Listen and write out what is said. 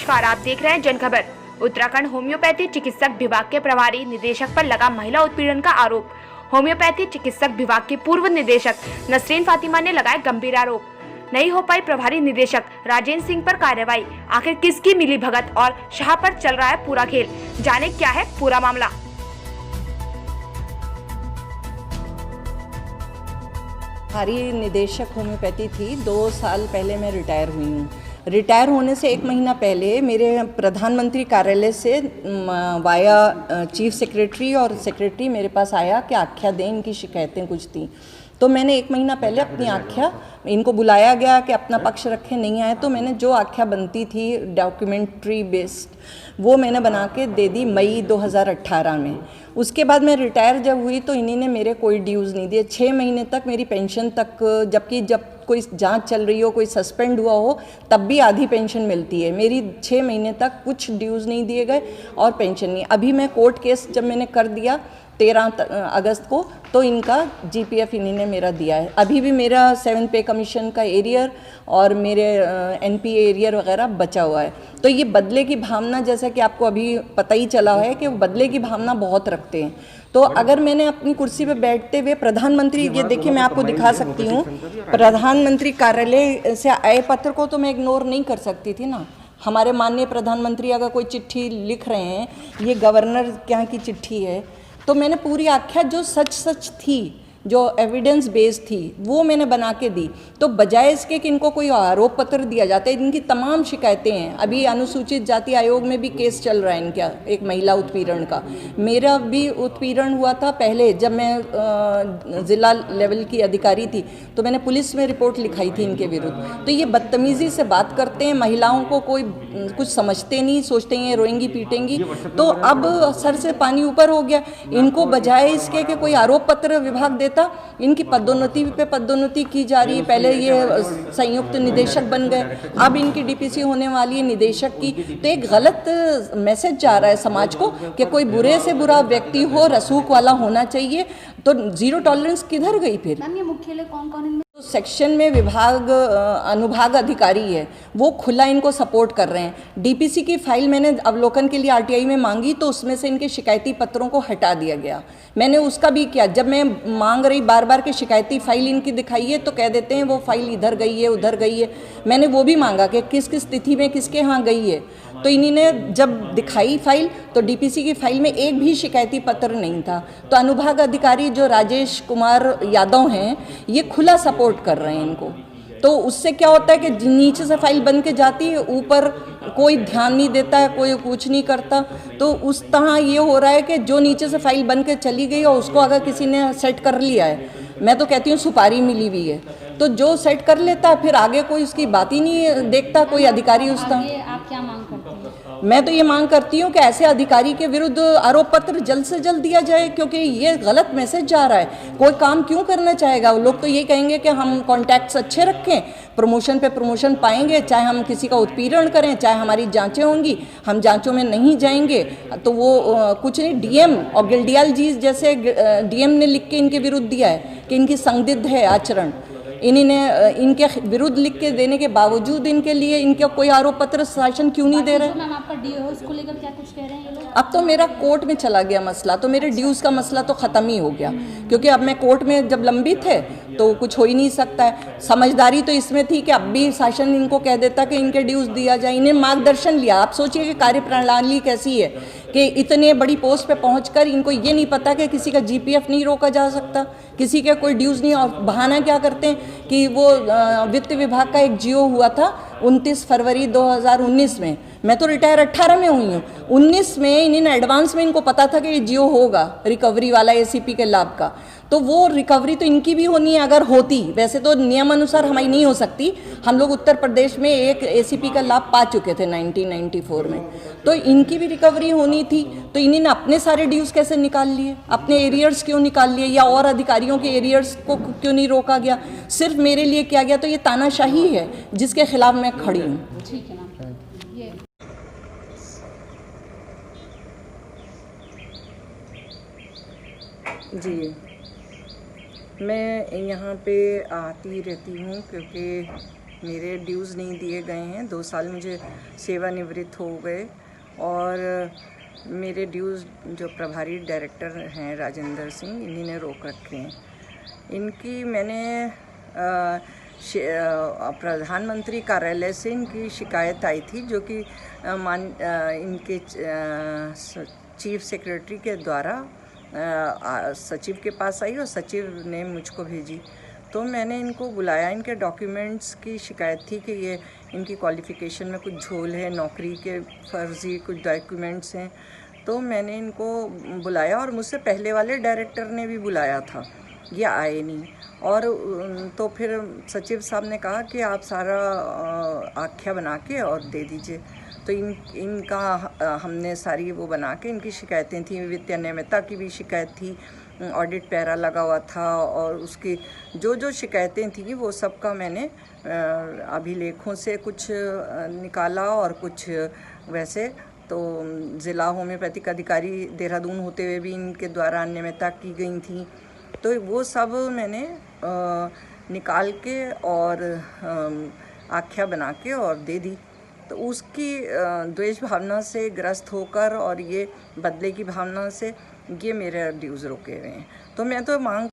नमस्कार, आप देख रहे हैं जनखबर। उत्तराखंड होम्योपैथी चिकित्सक विभाग के प्रभारी निदेशक पर लगा महिला उत्पीड़न का आरोप। होम्योपैथी चिकित्सक विभाग की पूर्व निदेशक नसरीन फातिमा ने लगाए गंभीर आरोप। नहीं हो पाई प्रभारी निदेशक राजेंद्र सिंह पर कार्रवाई। आखिर किसकी मिली भगत और शाह पर चल रहा है पूरा खेल, जाने क्या है पूरा मामला। प्रभारी निदेशक होम्योपैथी थी। 2 साल पहले मैं रिटायर हुई हूँ। रिटायर होने से 1 महीना पहले मेरे प्रधानमंत्री कार्यालय से वाया चीफ सेक्रेटरी और सेक्रेटरी मेरे पास आया कि आख्या दें, इनकी शिकायतें कुछ थी। तो मैंने 1 महीना पहले अपनी आख्या, इनको बुलाया गया कि अपना पक्ष रखें, नहीं आए तो मैंने जो आख्या बनती थी डॉक्यूमेंट्री बेस्ड, वो मैंने बना के दे दी मई 2018 में। उसके बाद मैं रिटायर जब हुई तो इन्हीं ने मेरे कोई ड्यूज़ नहीं दिए 6 महीने तक, मेरी पेंशन तक, जबकि जब कोई जांच चल रही हो, कोई सस्पेंड हुआ हो, तब भी आधी पेंशन मिलती है। मेरी 6 महीने तक कुछ ड्यूज़ नहीं दिए गए और पेंशन नहीं। अभी मैं कोर्ट केस जब मैंने कर दिया 13 अगस्त को, तो इनका जीपीएफ इन्हीं ने मेरा दिया है। अभी भी मेरा 7 पे कमीशन का एरियर और मेरे एनपीए एरियर वगैरह बचा हुआ है। तो ये बदले की भावना, जैसा कि आपको अभी पता ही चला है कि वो बदले की भावना बहुत रखते हैं। तो अगर मैंने अपनी कुर्सी पे बैठते हुए प्रधानमंत्री, ये देखिए मैं आपको दिखा सकती हूँ, प्रधानमंत्री कार्यालय से आए पत्र को तो मैं इग्नोर नहीं कर सकती थी ना। हमारे माननीय प्रधानमंत्री अगर कोई चिट्ठी लिख रहे हैं, ये गवर्नर के यहाँ की चिट्ठी है, तो मैंने पूरी आख्या जो सच थी, जो एविडेंस बेस्ड थी, वो मैंने बना के दी। तो बजाय इसके कि इनको कोई आरोप पत्र दिया जाता है, इनकी तमाम शिकायतें हैं। अभी अनुसूचित जाति आयोग में भी केस चल रहा है इनका, एक महिला उत्पीड़न का। मेरा भी उत्पीड़न हुआ था पहले, जब मैं ज़िला लेवल की अधिकारी थी, तो मैंने पुलिस में रिपोर्ट लिखाई थी इनके विरुद्ध। तो ये बदतमीज़ी से बात करते हैं, महिलाओं को कोई कुछ समझते नहीं, सोचते हैं रोएंगी पीटेंगी। तो अब सर से पानी ऊपर हो गया। इनको बजाय इसके कि कोई आरोप पत्र विभाग देता, इनकी पदोन्नति पे पदोन्नति की जा रही है। पहले ये संयुक्त निदेशक बन गए, अब इनकी डीपीसी होने वाली है निदेशक की। तो एक गलत मैसेज जा रहा है समाज को कि कोई बुरे से बुरा व्यक्ति हो, रसूख वाला होना चाहिए। तो जीरो टॉलरेंस किधर गई फिर? मैम, ये मुख्यालय कौन तो सेक्शन में विभाग अनुभाग अधिकारी है, वो खुला इनको सपोर्ट कर रहे हैं। डीपीसी की फाइल मैंने अवलोकन के लिए आरटीआई में मांगी, तो उसमें से इनके शिकायती पत्रों को हटा दिया गया। मैंने उसका भी किया। जब मैं मांग रही बार बार कि शिकायती फाइल इनकी दिखाइए, तो कह देते हैं वो फाइल इधर गई है, उधर गई है। मैंने वो भी मांगा कि किस किस तिथि में किसके यहाँ गई है। तो इन्हीं ने जब दिखाई फाइल, तो डीपीसी की फाइल में एक भी शिकायती पत्र नहीं था। तो अनुभाग अधिकारी जो राजेश कुमार यादव हैं, ये खुला सपोर्ट कर रहे हैं इनको। तो उससे क्या होता है कि नीचे से फाइल बन के जाती है, ऊपर कोई ध्यान नहीं देता है, कोई कुछ नहीं करता। तो उस तरह ये हो रहा है कि जो नीचे से फाइल बन के चली गई और उसको अगर किसी ने सेट कर लिया है, मैं तो कहती हूँ सुपारी मिली हुई है, तो जो सेट कर लेता है फिर आगे कोई उसकी बात ही नहीं देखता, कोई अधिकारी उसका। आप क्या मांग करते हैं? मैं तो ये मांग करती हूँ कि ऐसे अधिकारी के विरुद्ध आरोप पत्र जल्द से जल्द दिया जाए, क्योंकि ये गलत मैसेज जा रहा है। कोई काम क्यों करना चाहेगा? लोग तो ये कहेंगे कि हम कॉन्टैक्ट्स अच्छे रखें, प्रमोशन पे प्रमोशन पाएंगे, चाहे हम किसी का उत्पीड़न करें, चाहे हमारी जांचें होंगी, हम जांचों में नहीं जाएंगे। तो वो कुछ नहीं। डीएम और गिलडियाल जी जैसे डीएम ने लिख के इनके विरुद्ध दिया है कि इनकी संदिग्ध है आचरण। इन्हीं ने इनके विरुद्ध लिख के देने के बावजूद इनके लिए इनका कोई आरोप पत्र शासन क्यों नहीं दे रहा है? मैम, आपका डीओ है, उसको लेकर क्या कुछ कह रहे हैं ये लोग? अब तो मेरा कोर्ट में चला गया मसला, तो मेरे ड्यूज़ का मसला तो ख़त्म ही हो गया, क्योंकि अब मैं कोर्ट में जब लंबित है तो कुछ हो ही नहीं सकता है। समझदारी तो इसमें थी कि अब भी शासन इनको कह देता कि इनके ड्यूज़ दिया जाए। इन्हें मार्गदर्शन लिया। आप सोचिए कि कार्यप्रणाली कैसी है कि इतने बड़ी पोस्ट पे पहुंचकर इनको ये नहीं पता कि किसी का जीपीएफ नहीं रोका जा सकता, किसी के कोई ड्यूज़ नहीं। और बहाना क्या करते हैं कि वो वित्त विभाग का एक जियो हुआ था 29 फरवरी 2019 में। मैं तो रिटायर 18 में हुई हूँ। 19 में इन्हें एडवांस में इनको पता था कि ये जियो होगा, रिकवरी वाला एसीपी के लाभ का। तो वो रिकवरी तो इनकी भी होनी है अगर होती। वैसे तो नियम अनुसार हमारी नहीं हो सकती। हम लोग उत्तर प्रदेश में एक एसीपी का लाभ पा चुके थे 1994 में, तो इनकी भी रिकवरी होनी थी। तो इन्हीं ने अपने सारे ड्यूज़ कैसे निकाल लिए? अपने एरियर्स क्यों निकाल लिए? या और अधिकारियों के एरियर्स को क्यों नहीं रोका गया? सिर्फ मेरे लिए किया गया। तो ये तानाशाही है जिसके खिलाफ मैं खड़ी हूँ। ठीक है मैम। ये जी, मैं यहाँ पे आती रहती हूँ क्योंकि मेरे ड्यूज़ नहीं दिए गए हैं। 2 साल मुझे सेवानिवृत्त हो गए और मेरे ड्यूज़ जो प्रभारी डायरेक्टर हैं राजेंद्र सिंह, इन्हीं ने रोक रखे हैं। इनकी मैंने प्रधानमंत्री कार्यालय से इनकी शिकायत आई थी, जो कि इनके चीफ सेक्रेटरी के द्वारा सचिव के पास आई और सचिव ने मुझको भेजी। तो मैंने इनको बुलाया। इनके डॉक्यूमेंट्स की शिकायत थी कि ये इनकी क्वालिफ़िकेशन में कुछ झोल है, नौकरी के फर्जी कुछ डॉक्यूमेंट्स हैं। तो मैंने इनको बुलाया और मुझसे पहले वाले डायरेक्टर ने भी बुलाया था, ये आए नहीं। और तो फिर सचिव साहब ने कहा कि आप सारा आख्या बना के और दे दीजिए। तो इनका हमने सारी वो बना के, इनकी शिकायतें थी, वित्तीय अनियमितता की भी शिकायत थी, ऑडिट पैरा लगा हुआ था और उसकी जो शिकायतें थी वो सब का मैंने अभिलेखों से कुछ निकाला और कुछ वैसे। तो ज़िला होम्योपैथिक अधिकारी देहरादून होते हुए भी इनके द्वारा अनियमितता की गई थी, तो वो सब मैंने निकाल के और आख्या बना के और दे दी। तो उसकी द्वेष भावना से ग्रस्त होकर और ये बदले की भावना से ये मेरे ड्यूज़ रोके हुए हैं। तो मैं तो मांग